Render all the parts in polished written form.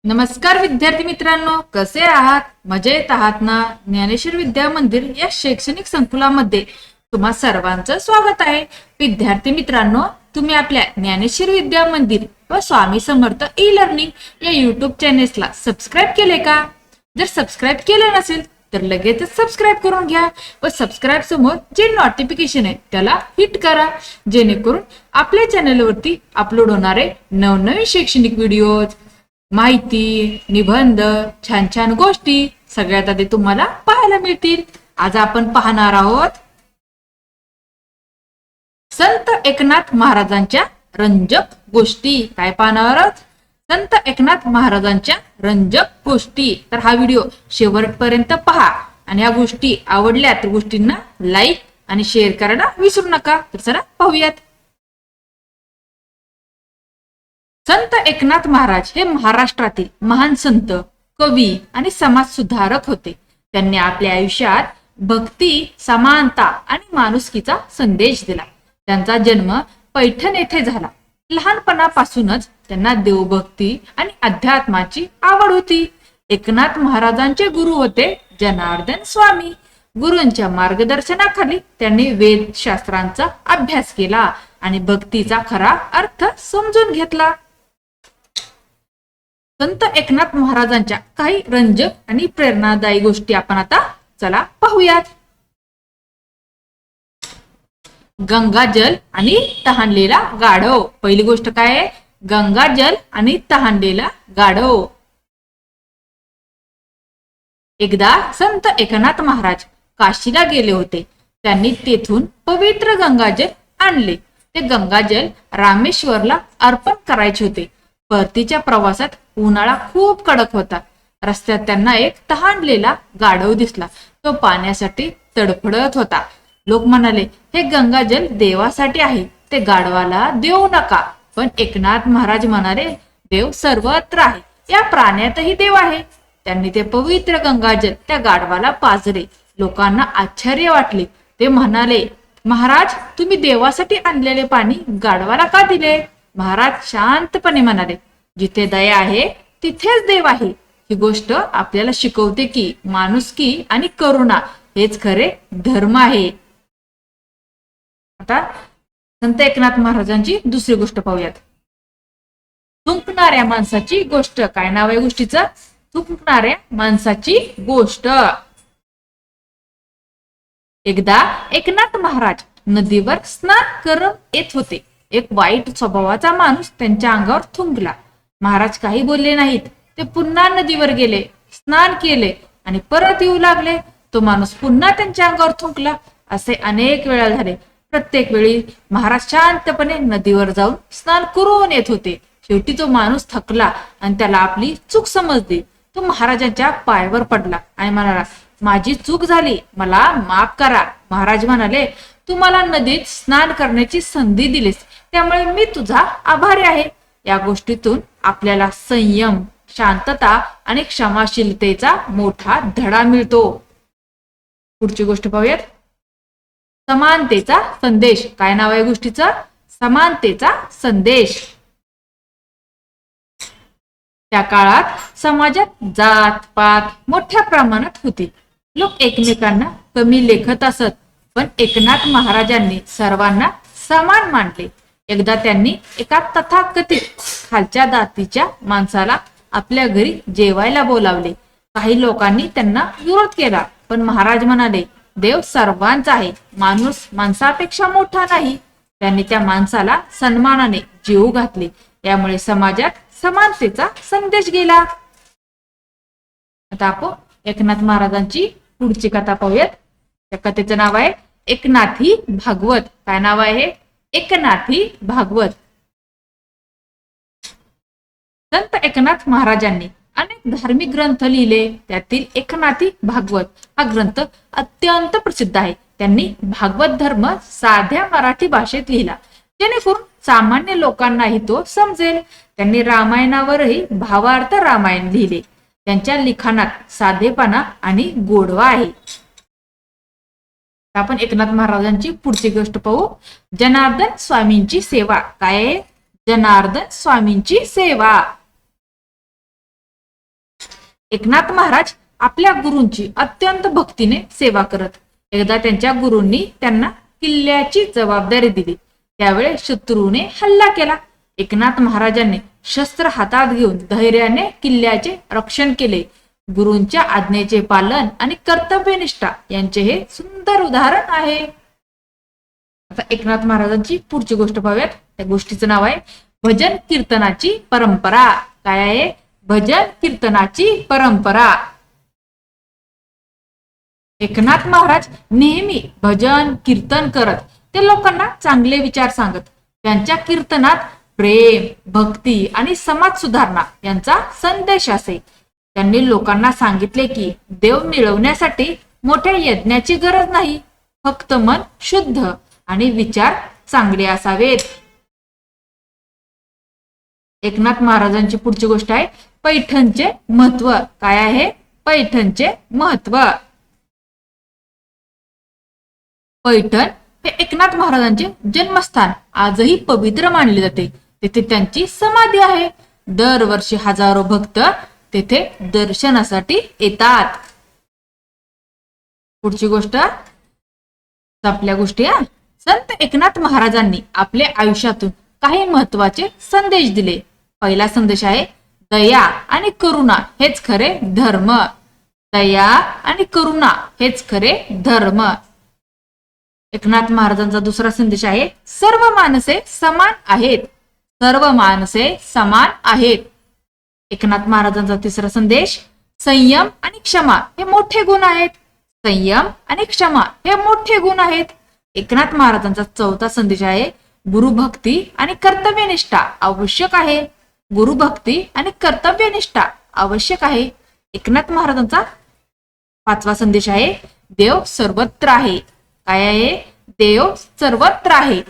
नमस्कार विद्यार्थी मित्रांनो, कसे आहात? मजेत आहात ना? ज्ञानेश्वर विद्या मंदिर या शैक्षणिक संकुलामध्ये तुम्हा सर्वांचं स्वागत आहे. विद्यार्थी मित्रांनो, तुम्ही आपल्या ज्ञानेश्वर विद्या मंदिर व स्वामी समर्थ ई लर्निंग या युट्यूब चॅनेलला सबस्क्राईब केले का? जर सबस्क्राईब केले नसेल तर लगेचच सबस्क्राईब करून घ्या व सबस्क्राईब समोर जे नोटिफिकेशन आहे त्याला हिट करा, जेणेकरून आपल्या चॅनलवरती अपलोड होणारे नवनवीन शैक्षणिक व्हिडिओज, माहिती, निबंध, छान छान गोष्टी सगळ्यात आधी तुम्हाला पाहायला मिळतील. आज आपण पाहणार आहोत संत एकनाथ महाराजांच्या रंजक गोष्टी. काय पाहणार आहोत? संत एकनाथ महाराजांच्या रंजक गोष्टी. तर हा व्हिडिओ शेवटपर्यंत पहा आणि या गोष्टी आवडल्या तर गोष्टींना लाईक आणि शेअर करायला विसरू नका. तर चला पाहूयात. संत एकनाथ महाराज हे महाराष्ट्रातील महान संत, कवी आणि समाज सुधारक होते. त्यांनी आपल्या आयुष्यात भक्ती, समानता आणि माणुसकीचा संदेश दिला. त्यांचा जन्म पैठण येथे झाला. लहानपणापासूनच त्यांना देवभक्ती आणि अध्यात्माची आवड होती. एकनाथ महाराजांचे गुरु होते जनार्दन स्वामी. गुरूंच्या मार्गदर्शनाखाली त्यांनी वेदशास्त्रांचा अभ्यास केला आणि भक्तीचा खरा अर्थ समजून घेतला. संत एकनाथ महाराजांच्या काही रंजक आणि प्रेरणादायी गोष्टी आपण आता चला पाहूयात. गंगाजल आणि तहानलेला गाढव. पहिली गोष्ट काय आहे? गंगाजल आणि तहानलेला गाढव. एकदा संत एकनाथ महाराज काशीला गेले होते. त्यांनी तेथून पवित्र गंगाजल आणले. ते गंगाजल रामेश्वरला अर्पण करायचे होते. परतीच्या प्रवासात उन्हाळा खूप कडक होता. रस्त्यात त्यांना एक तहानलेला गाढव दिसला. तो पाण्यासाठी तडफडत होता. लोक म्हणाले, हे गंगाजल देवासाठी आहे, ते गाढवाला देऊ नका. पण एकनाथ महाराज म्हणाले, देव सर्वत्र आहे, या प्राण्यातही देव आहे. त्यांनी ते पवित्र गंगाजल त्या गाढवाला पाजले. लोकांना आश्चर्य वाटले. ते म्हणाले, महाराज, तुम्ही देवासाठी आणलेले पाणी गाढवाला का दिले? महाराज शांतपणे म्हणाले, जिथे दया आहे तिथेच देव आहे. ही गोष्ट आपल्याला शिकवते की माणुसकी आणि करुणा हेच खरे धर्म आहे. आता संत एकनाथ महाराजांची दुसरी गोष्ट पाहूयात. थुंकणाऱ्या माणसाची गोष्ट. काय नाव आहे गोष्टीचं? थुंकणाऱ्या माणसाची गोष्ट. एकदा एकनाथ महाराज नदीवर स्नान करत येत होते. एक वाईट स्वभावाचा माणूस त्यांच्या अंगावर थुंकला. महाराज काही बोलले नाहीत. ते पुन्हा नदीवर गेले, स्नान केले आणि परत येऊ लागले. तो माणूस पुन्हा त्यांच्या अंगावर थुंकला. असे अनेक वेळा झाले. प्रत्येक वेळी महाराज शांतपणे नदीवर जाऊन स्नान करून येत होते. शेवटी तो माणूस थकला आणि त्याला आपली चूक समजली. तो महाराजांच्या पायावर पडला आणि म्हणाला, माझी चूक झाली, मला माफ करा. महाराज म्हणाले, तू मला नदीत स्नान करण्याची संधी दिलीस, त्यामुळे मी तुझा आभारी आहे. या गोष्टीतून आपल्याला संयम, शांतता आणि क्षमाशीलतेचा मोठा धडा मिळतो. पुढची गोष्ट पाहूयात. समानतेचा संदेश. काय नाव आहे गोष्टीचं? समानतेचा संदेश. त्या काळात समाजात जात पात मोठ्या प्रमाणात होती. लोक एकमेकांना कमी लेखत असत, पण एकनाथ महाराजांनी सर्वांना समान मानले. एकदा त्यांनी एका तथाकथित खालच्या जातीच्या माणसाला आपल्या घरी जेवायला बोलावले. काही लोकांनी त्यांना विरोध केला, पण महाराज म्हणाले, देव सर्वांचा आहे, माणूस माणसापेक्षा मोठा नाही. त्यांनी त्या माणसाला सन्मानाने जेवू घातले. यामुळे समाजात समानतेचा संदेश गेला. आता आपण एकनाथ महाराजांची पुढची कथा पाहूयात. त्या कथेचं नाव आहे एकनाथी भागवत. काय नाव आहे? एकनाथी भागवत. संत एकनाथ महाराजांनी अनेक धार्मिक ग्रंथ लिहिले. त्यातील एकनाथी भागवत हा ग्रंथ अत्यंत प्रसिद्ध आहे. त्यांनी भागवत धर्म साध्या मराठी भाषेत लिहिला, जेणेकरून सामान्य लोकांनाही तो समजेल. त्यांनी रामायणावरही भावार्थ रामायण लिहिले. त्यांच्या लिखाणात साधेपणा आणि गोडवा आहे. आपण एकनाथ महाराजांची पुढची गोष्ट पाहू. जनार्दन स्वामींची सेवा. काय? जनार्दन स्वामींची सेवा. एकनाथ महाराज आपल्या गुरूंची अत्यंत भक्तीने सेवा करत. एकदा त्यांच्या गुरूंनी त्यांना किल्ल्याची जबाबदारी दिली. त्यावेळी शत्रूने हल्ला केला. एकनाथ महाराजांनी शस्त्र हातात घेऊन धैर्याने किल्ल्याचे रक्षण केले. गुरूंच्या आज्ञेचे पालन आणि कर्तव्यनिष्ठा यांचे हे सुंदर उदाहरण आहे. आता एकनाथ महाराजांची पुढची गोष्ट पाहूयात. त्या गोष्टीचं नाव आहे भजन कीर्तनाची परंपरा. काय आहे? भजन कीर्तनाची परंपरा. एकनाथ महाराज नेहमी भजन कीर्तन करत. ते लोकांना चांगले विचार सांगत. त्यांच्या कीर्तनात प्रेम, भक्ती आणि समाज सुधारणा यांचा संदेश असे. त्यांनी लोकांना सांगितले की देव मिळवण्यासाठी मोठ्या यज्ञाची गरज नाही, फक्त मन शुद्ध आणि विचार चांगले असावेत. एकनाथ महाराजांची पुढची गोष्ट आहे पैठणचे महत्व. काय आहे? पैठणचे महत्व. पैठण हे एकनाथ महाराजांचे जन्मस्थान आजही पवित्र मानले जाते. तेथे त्यांची समाधी आहे. दरवर्षी हजारो भक्त तेथे दर्शनासाठी येतात. पुढची गोष्ट आपल्या गोष्टी. संत एकनाथ महाराजांनी आपल्या आयुष्यातून काही महत्वाचे संदेश दिले. पहिला संदेश आहे दया आणि करुणा हेच खरे धर्म. दया आणि करुणा हेच खरे धर्म. एकनाथ महाराजांचा दुसरा संदेश आहे सर्व माणसे समान आहेत. सर्व माणसे समान आहेत. एकनाथ महाराजांचा तिसरा संदेश संयम आणि क्षमा हे मोठे गुण आहेत. संयम आणि क्षमा हे मोठे गुण आहेत. एकनाथ महाराजांचा चौथा संदेश आहे गुरुभक्ती आणि कर्तव्यनिष्ठा आवश्यक आहे. गुरुभक्ती आणि कर्तव्यनिष्ठा आवश्यक आहे. एकनाथ महाराजांचा पाचवा संदेश आहे देव सर्वत्र आहे. काय आहे? देव सर्वत्र आहे.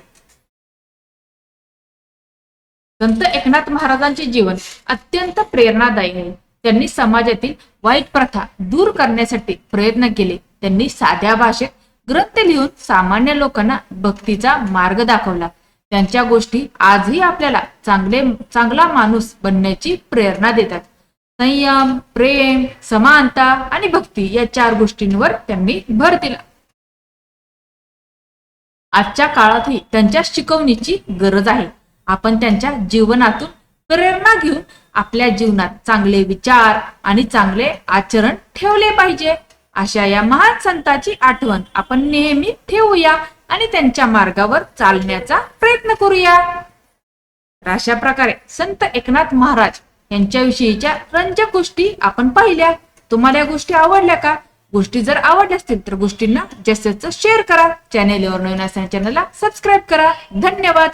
संत एकनाथ महाराजांचे जीवन अत्यंत प्रेरणादायी आहे. त्यांनी समाजातील वाईट प्रथा दूर करण्यासाठी प्रयत्न केले. त्यांनी साध्या भाषेत ग्रंथ लिहून सामान्य लोकांना भक्तीचा मार्ग दाखवला. त्यांच्या गोष्टी आजही आपल्याला चांगला माणूस बनण्याची प्रेरणा देतात. संयम, प्रेम, समानता आणि भक्ती या 4 गोष्टींवर त्यांनी भर दिला. आजच्या काळातही त्यांच्या शिकवणीची गरज आहे. आपण त्यांच्या जीवनातून प्रेरणा घेऊन आपल्या जीवनात चांगले विचार आणि चांगले आचरण ठेवले पाहिजे. अशा या महान संतांची आठवण आपण नेहमी ठेवूया आणि त्यांच्या मार्गावर चालण्याचा प्रयत्न करूया. अशा प्रकारे संत एकनाथ महाराज यांच्याविषयीच्या रंजक गोष्टी आपण पाहिल्या. तुम्हाला या गोष्टी आवडल्या का? गोष्टी जर आवडल्या असतील तर गोष्टींना जास्तीत जास्त शेअर करा. चॅनेलवर नवीन असणाऱ्या चॅनलला सबस्क्राईब करा. धन्यवाद.